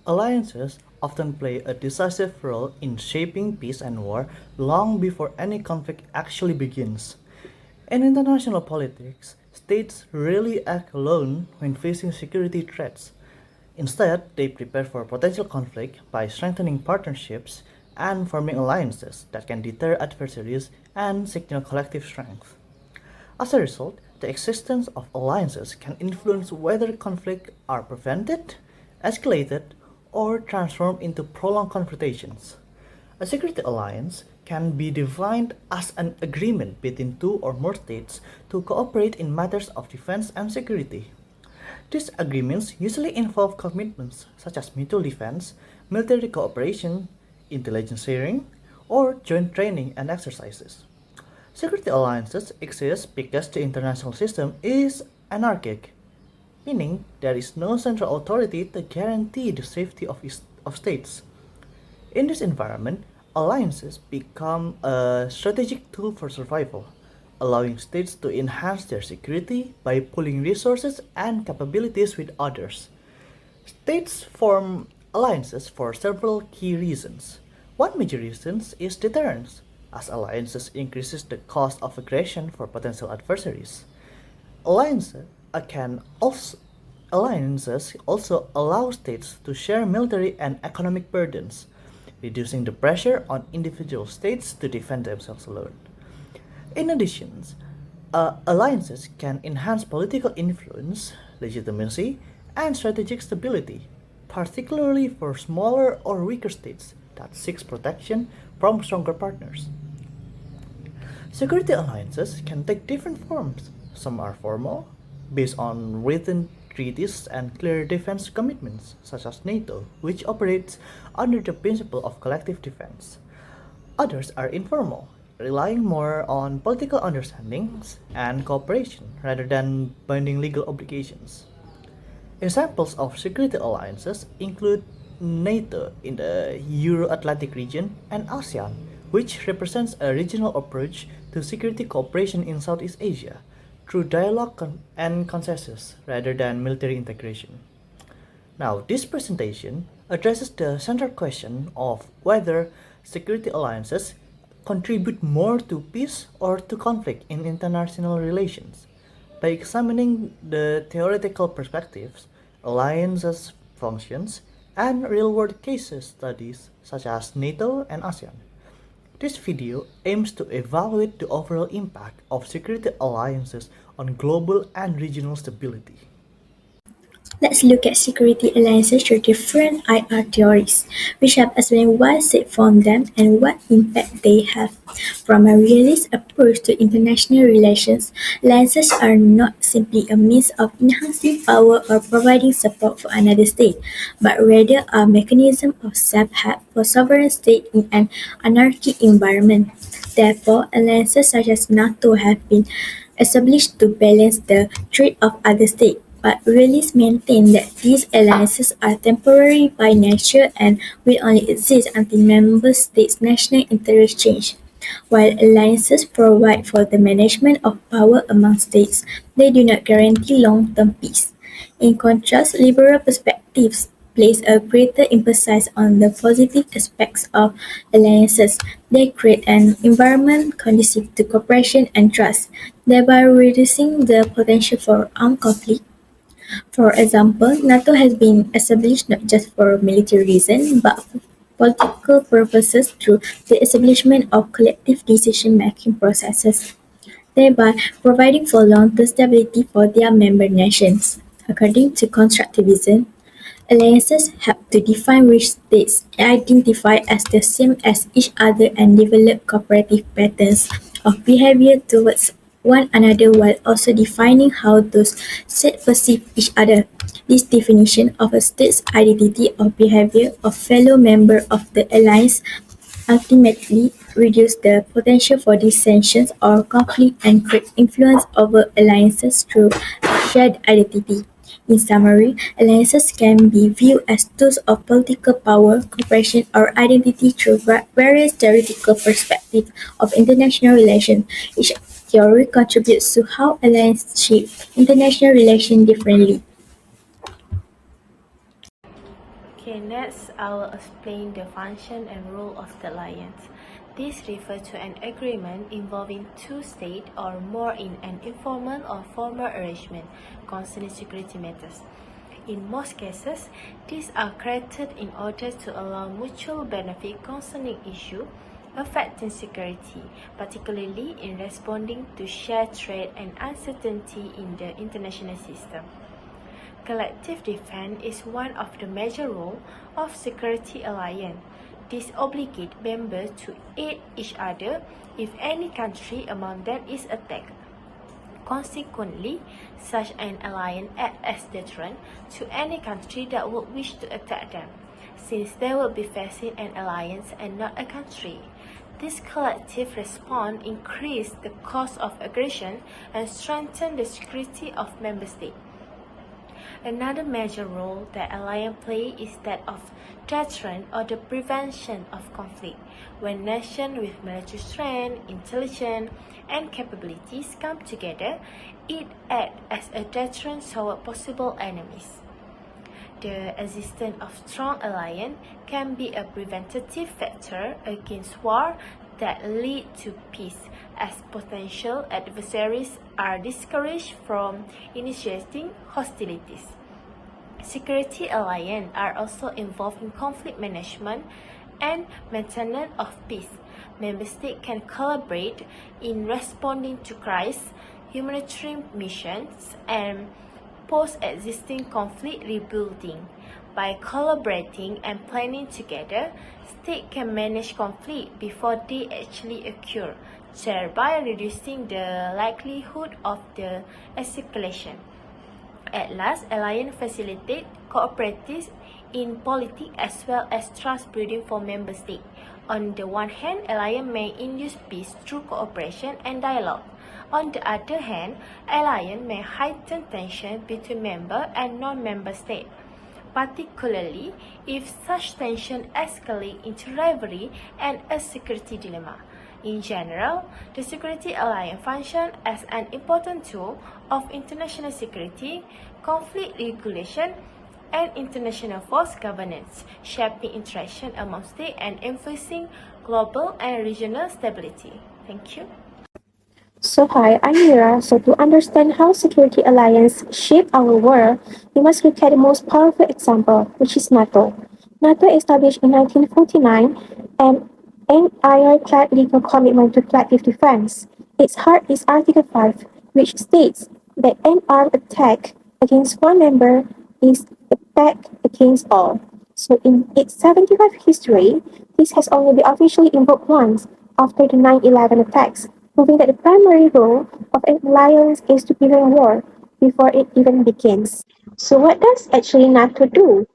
Alliances often play a decisive role in shaping peace and war long before any conflict actually begins. In international politics, states rarely act alone when facing security threats. Instead, they prepare for potential conflict by strengthening partnerships and forming alliances that can deter adversaries and signal collective strength. As a result, the existence of alliances can influence whether conflicts are prevented, escalated, or transformed into prolonged confrontations. A security alliance can be defined as an agreement between two or more states to cooperate in matters of defense and security. These agreements usually involve commitments such as mutual defense, military cooperation, intelligence sharing, or joint training and exercises. Security alliances exist because the international system is anarchic, meaning there is no central authority to guarantee the safety of states. In this environment, alliances become a strategic tool for survival, allowing states to enhance their security by pooling resources and capabilities with others. States form alliances for several key reasons. One major reason is deterrence, as alliances increases the cost of aggression for potential adversaries. Alliances can also Alliances also allow states to share military and economic burdens, reducing the pressure on individual states to defend themselves alone. In addition, alliances can enhance political influence, legitimacy, and strategic stability, particularly for smaller or weaker states that seek protection from stronger partners. Security alliances can take different forms. Some are formal, based on written treaties and clear defense commitments, such as NATO, which operates under the principle of collective defense. Others are informal, relying more on political understandings and cooperation rather than binding legal obligations. Examples of security alliances include NATO in the Euro-Atlantic region and ASEAN, which represents a regional approach to security cooperation in Southeast Asia through dialogue and consensus rather than military integration. Now, this presentation addresses the central question of whether security alliances contribute more to peace or to conflict in international relations. By examining the theoretical perspectives, alliances functions, and real-world case studies such as NATO and ASEAN. This video aims to evaluate the overall impact of security alliances on global and regional stability. Let's look at security alliances through different IR theories, which help explain why states form them and what impact they have. From a realist approach to international relations, alliances are not simply a means of enhancing power or providing support for another state, but rather a mechanism of self-help for sovereign states in an anarchic environment. Therefore, alliances such as NATO have been established to balance the threat of other states, but realists maintain that these alliances are temporary by nature and will only exist until member states' national interests change. While alliances provide for the management of power among states, they do not guarantee long-term peace. In contrast, liberal perspectives place a greater emphasis on the positive aspects of alliances. They create an environment conducive to cooperation and trust, thereby reducing the potential for armed conflict. For example, NATO has been established not just for military reasons, but for political purposes through the establishment of collective decision-making processes, thereby providing for long-term stability for their member nations. According to constructivism, alliances help to define which states identify as the same as each other and develop cooperative patterns of behavior towards one another while also defining how those states perceive each other. This definition of a state's identity or behavior of fellow members of the alliance ultimately reduce the potential for dissensions or conflict and create influence over alliances through shared identity. In summary, alliances can be viewed as tools of political power, cooperation, or identity through various theoretical perspectives of international relations. Each theory contributes to how alliances shape international relations differently. Okay, Next, I will explain the function and role of the alliance. This refers to an agreement involving two states or more in an informal or formal arrangement concerning security matters. In most cases, these are created in order to allow mutual benefit concerning issues affecting security, particularly in responding to shared threat and uncertainty in the international system. Collective defense is one of the major roles of security alliance. This obligates members to aid each other if any country among them is attacked. Consequently, such an alliance acts as deterrent to any country that would wish to attack them, since they will be facing an alliance and not a country. This collective response increases the cost of aggression and strengthens the security of member states. Another major role that alliance play is that of deterrent or the prevention of conflict. When nations with military strength, intelligence, and capabilities come together, it acts as a deterrent toward possible enemies. The existence of strong alliance can be a preventative factor against war that lead to peace, as potential adversaries are discouraged from initiating hostilities. Security alliances are also involved in conflict management and maintenance of peace. Member states can collaborate in responding to crises, humanitarian missions, and post-existing conflict rebuilding. By collaborating and planning together, states can manage conflict before they actually occur, thereby reducing the likelihood of the escalation. At last, alliance facilitate cooperatives in politics as well as trust building for member states. On the one hand, alliance may induce peace through cooperation and dialogue. On the other hand, alliance may heighten tension between member and non-member states, particularly if such tension escalates into rivalry and a security dilemma. In general, the security alliance functions as an important tool of international security, conflict regulation, and international force governance, shaping interaction among states and enforcing global and regional stability. Thank you. So hi, I'm Mira. So to understand how security alliance shape our world, we must look at the most powerful example, which is NATO. NATO established in 1949 and an ironclad legal commitment to collective defense. Its heart is Article 5, which states that an armed attack against one member is attack against all. So in its 75 history, this has only been officially invoked once after the 9/11 attacks, proving that the primary role of an alliance is to prevent war before it even begins. So what does actually NATO do?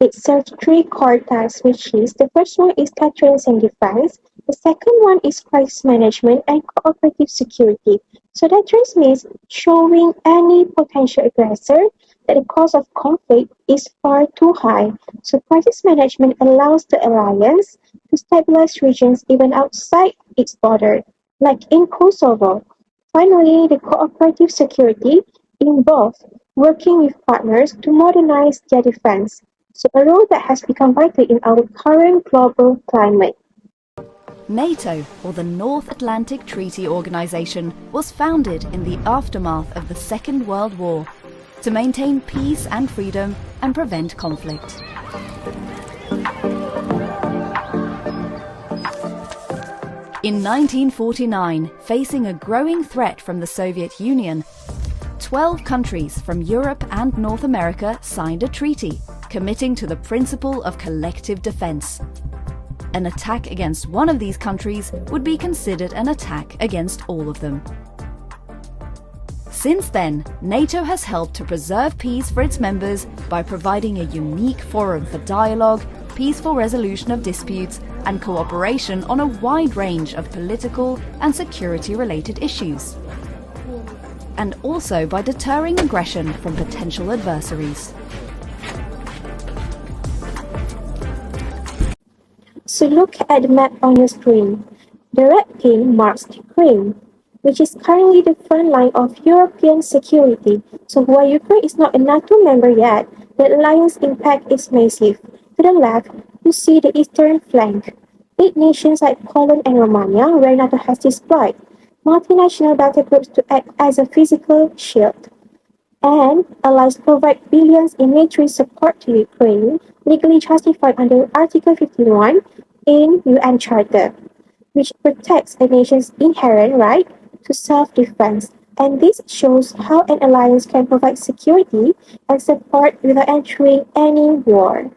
It serves three core tasks, which is the first one is deterrence and defense, the second one is crisis management and cooperative security. So deterrence means showing any potential aggressor that the cost of conflict is far too high. So crisis management allows the alliance to stabilize regions even outside its border, like in Kosovo. Finally, the cooperative security involves working with partners to modernize their defense, so a role that has become vital in our current global climate. NATO, or the North Atlantic Treaty Organization, was founded in the aftermath of the Second World War to maintain peace and freedom and prevent conflict. In 1949, facing a growing threat from the Soviet Union, 12 countries from Europe and North America signed a treaty committing to the principle of collective defense. An attack against one of these countries would be considered an attack against all of them. Since then, NATO has helped to preserve peace for its members by providing a unique forum for dialogue, peaceful resolution of disputes, and cooperation on a wide range of political and security-related issues. And also by deterring aggression from potential adversaries. So look at the map on your screen. The red pin marks Ukraine, which is currently the front line of European security. So while Ukraine is not a NATO member yet, the alliance impact is massive. To the left, you see the eastern flank. 8 nations like Poland and Romania, where NATO has deployed multinational battle groups to act as a physical shield. And allies provide billions in military support to Ukraine, legally justified under Article 51 in UN Charter, which protects a nation's inherent right to self-defense. And this shows how an alliance can provide security and support without entering any war.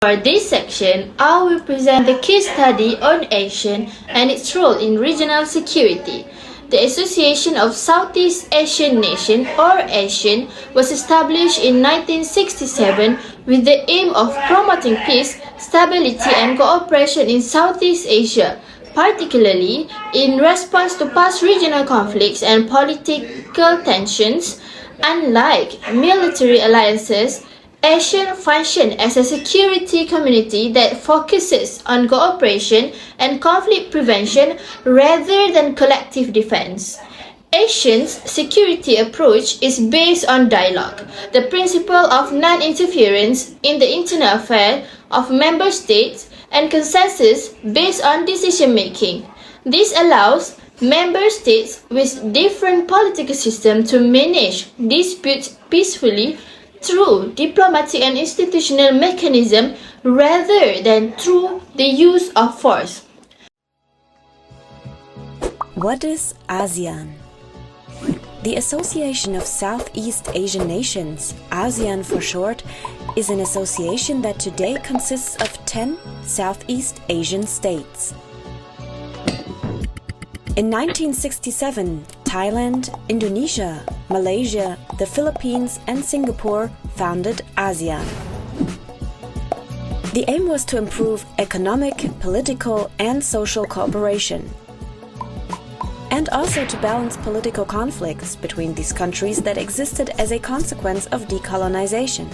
For this section, I will present the case study on ASEAN and its role in regional security. The Association of Southeast Asian Nations, or ASEAN, was established in 1967 with the aim of promoting peace, stability and cooperation in Southeast Asia, particularly in response to past regional conflicts and political tensions. Unlike military alliances, ASEAN functions as a security community that focuses on cooperation and conflict prevention rather than collective defense. ASEAN's security approach is based on dialogue, the principle of non-interference in the internal affairs of member states, and consensus based on decision-making. This allows member states with different political systems to manage disputes peacefully through diplomatic and institutional mechanisms rather than through the use of force. What is ASEAN? The Association of Southeast Asian Nations, ASEAN for short, is an association that today consists of 10 Southeast Asian states. In 1967, Thailand, Indonesia, Malaysia, the Philippines and Singapore founded ASEAN. The aim was to improve economic, political and social cooperation, and also to balance political conflicts between these countries that existed as a consequence of decolonization.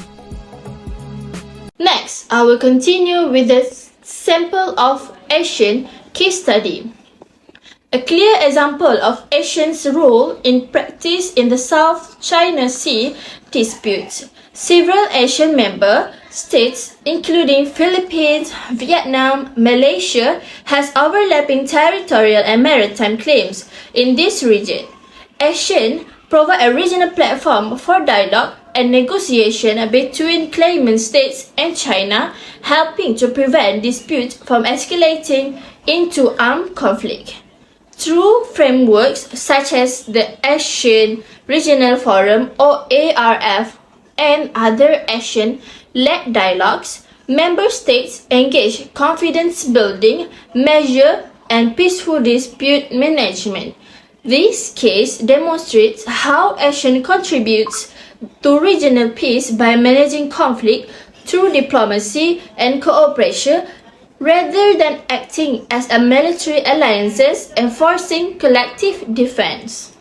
Next, I will continue with the sample of ASEAN case study. A clear example of ASEAN's role in practice in the South China Sea disputes. Several ASEAN member states, including Philippines, Vietnam, Malaysia, has overlapping territorial and maritime claims in this region. ASEAN provide a regional platform for dialogue and negotiation between claimant states and China, helping to prevent disputes from escalating into armed conflict. Through frameworks such as the ASEAN Regional Forum or ARF and other ASEAN-led dialogues, member states engage confidence-building measures and peaceful dispute management. This case demonstrates how ASEAN contributes to regional peace by managing conflict through diplomacy and cooperation rather than acting as a military alliances enforcing collective defense.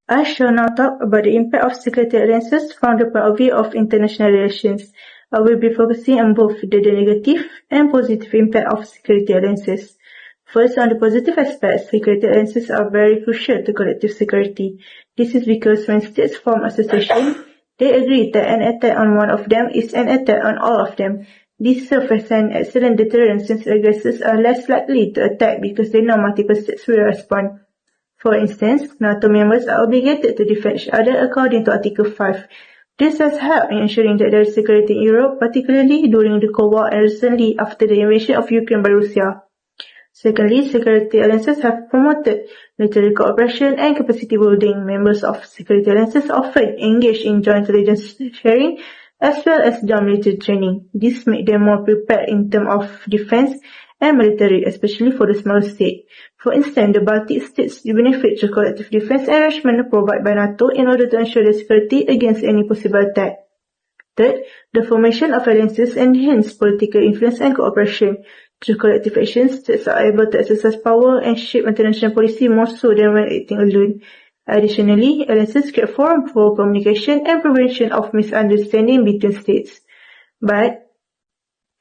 I shall now talk about the impact of security alliances from the point of view of international relations. I will be focusing on both the negative and positive impact of security alliances. First, on the positive aspect, security alliances are very crucial to collective security. This is because when states form associations, they agree that an attack on one of them is an attack on all of them. This serves as an excellent deterrent since aggressors are less likely to attack because they know multiple states will respond. For instance, NATO members are obligated to defend each other according to Article 5. This has helped in ensuring that there is security in Europe, particularly during the Cold War and recently after the invasion of Ukraine by Russia. Secondly, security alliances have promoted military cooperation and capacity building. Members of security alliances often engage in joint intelligence sharing as well as joint military training. This makes them more prepared in terms of defense and military, especially for the smaller states. For instance, the Baltic states benefit from collective defense arrangement provided by NATO in order to ensure their security against any possible attack. Third, the formation of alliances enhances political influence and cooperation. Through collective actions, states are able to exercise power and shape international policy more so than when acting alone. Additionally, alliances create forum for communication and prevention of misunderstanding between states. But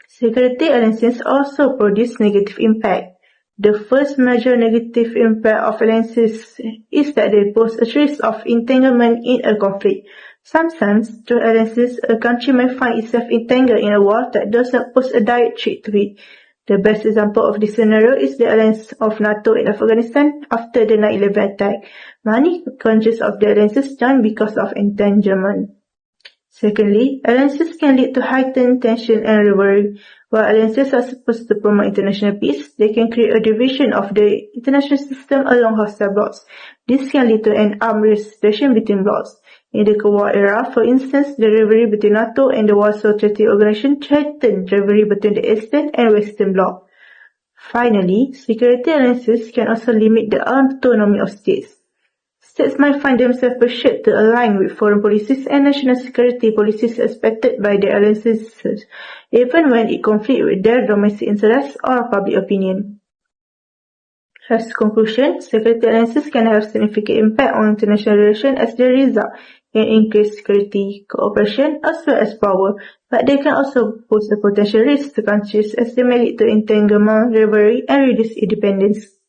security alliances also produce negative impact. The first major negative impact of alliances is that they pose a risk of entanglement in a conflict. Sometimes, through alliances, a country may find itself entangled in a war that does not pose a direct threat to it. The best example of this scenario is the alliance of NATO in Afghanistan after the 9/11 attack. Many countries of the alliances joined because of entanglement. Secondly, alliances can lead to heightened tension and rivalry. While alliances are supposed to promote international peace, they can create a division of the international system along hostile blocs. This can lead to an armed race situation between blocs. In the Cold War era, for instance, the rivalry between NATO and the Warsaw Treaty Organization threatened rivalry between the Eastern and Western bloc. Finally, security alliances can also limit the autonomy of states. States might find themselves pressured to align with foreign policies and national security policies expected by their alliances, even when it conflicts with their domestic interests or public opinion. As a conclusion, security alliances can have significant impact on international relations as they result in increased security cooperation as well as power, but they can also pose a potential risk to countries as they may lead to entanglement, rivalry, and reduced independence.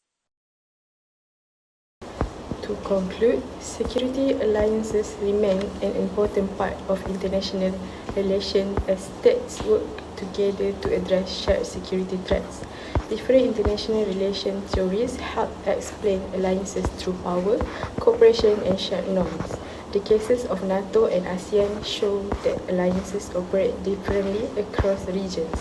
To conclude, security alliances remain an important part of international relations as states work together to address shared security threats. Different international relations theories help explain alliances through power, cooperation, and shared norms. The cases of NATO and ASEAN show that alliances operate differently across regions.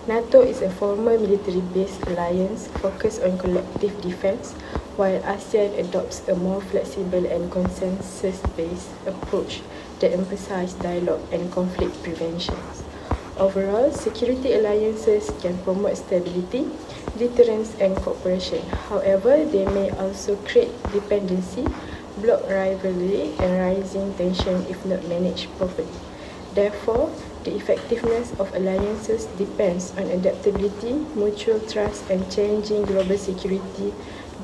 NATO is a former military-based alliance focused on collective defense, while ASEAN adopts a more flexible and consensus-based approach that emphasizes dialogue and conflict prevention. Overall, security alliances can promote stability, deterrence, and cooperation. However, they may also create dependency, bloc rivalry, and rising tension if not managed properly. Therefore, the effectiveness of alliances depends on adaptability, mutual trust, and changing global security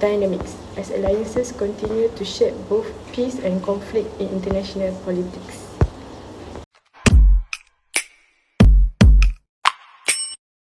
dynamics as alliances continue to shape both peace and conflict in international politics.